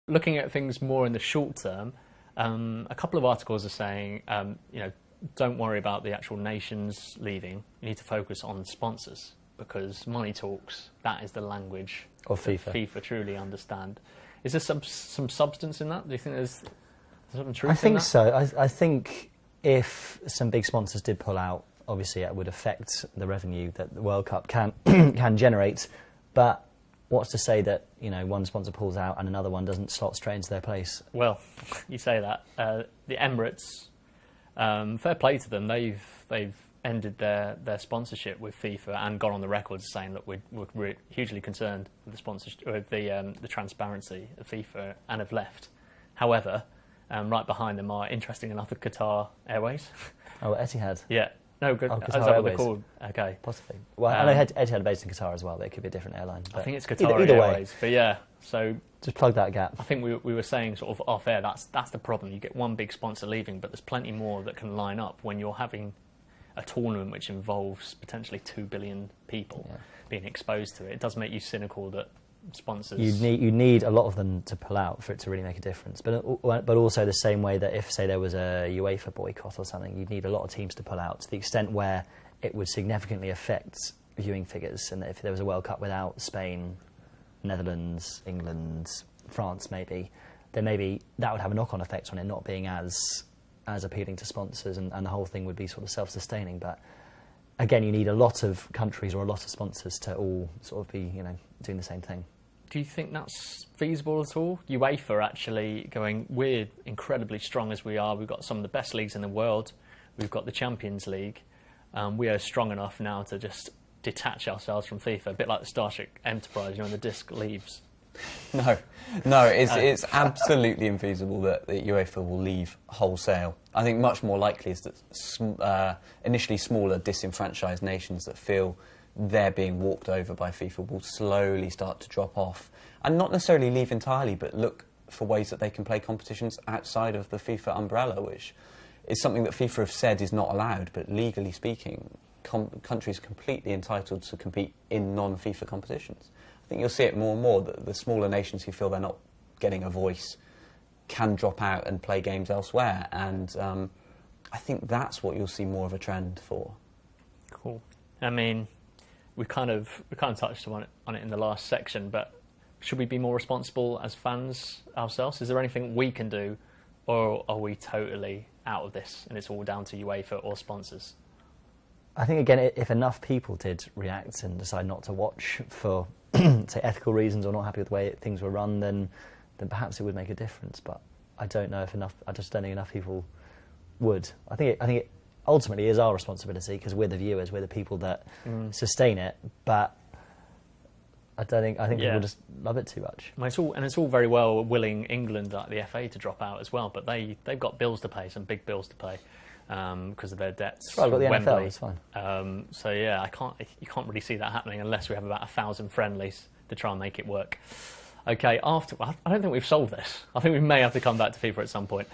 Looking at things more in the short term, a couple of articles are saying, don't worry about the actual nations leaving. You need to focus on sponsors because money talks. That is the language of FIFA. FIFA truly understand. Is there some substance in that? Do you think there's some truth in that? I think so. I think if some big sponsors did pull out, obviously it would affect the revenue that the World Cup can can generate. But what's to say that one sponsor pulls out and another one doesn't slot straight into their place? Well, you say that. The Emirates, fair play to them. They've ended their sponsorship with FIFA and gone on the record saying that we're hugely concerned with the sponsorship, with the transparency of FIFA, and have left. However, right behind them are, interesting enough, the Qatar Airways. Oh, Etihad. Yeah. No, good. Oh, Is Qatar that what Airways. they're called? Okay. Possibly. Well, I know Etihad are based in Qatar as well, but it could be a different airline. I think it's Qatar either Airways. way. But yeah, so just plug that gap. I think we were saying sort of off air, that's the problem. You get one big sponsor leaving, but there's plenty more that can line up when you're having a tournament which involves potentially 2 billion people being exposed to it. It does make you cynical that sponsors... You need a lot of them to pull out for it to really make a difference. But also the same way that if, say, there was a UEFA boycott or something, you'd need a lot of teams to pull out to the extent where it would significantly affect viewing figures. And if there was a World Cup without Spain, Netherlands, England, France maybe, then maybe that would have a knock-on effect on it not being as appealing to sponsors, and the whole thing would be sort of self-sustaining. But again, you need a lot of countries or a lot of sponsors to all sort of be, doing the same thing. Do you think that's feasible at all? UEFA actually going, we're incredibly strong as we are. We've got some of the best leagues in the world. We've got the Champions League. We are strong enough now to just detach ourselves from FIFA, a bit like the Starship Enterprise, when the disc leaves. No, it's absolutely infeasible that UEFA will leave wholesale. I think much more likely is that initially smaller, disenfranchised nations that feel they're being walked over by FIFA will slowly start to drop off, and not necessarily leave entirely, but look for ways that they can play competitions outside of the FIFA umbrella, which is something that FIFA have said is not allowed, but legally speaking, countries are completely entitled to compete in non-FIFA competitions. I think you'll see it more and more, that the smaller nations who feel they're not getting a voice can drop out and play games elsewhere, and I think that's what you'll see more of a trend for. Cool. I mean, we kind of touched on it in the last section, but should we be more responsible as fans ourselves? Is there anything we can do, or are we totally out of this and it's all down to UEFA or sponsors? I think, again, if enough people did react and decide not to watch for, say, ethical reasons or not happy with the way things were run, then perhaps it would make a difference. But I don't know if enough. I just don't think enough people would. I think it ultimately is our responsibility because we're the viewers, we're the people that sustain it. But I think people just love it too much. Well, it's all very well willing England, like the FA, to drop out as well, but they've got bills to pay, some big bills to pay. Because of their debts. Right, I've got the Wembley. NFL, it's fine. So yeah, you can't really see that happening unless we have about 1,000 friendlies to try and make it work. Okay, I don't think we've solved this. I think we may have to come back to FIFA at some point.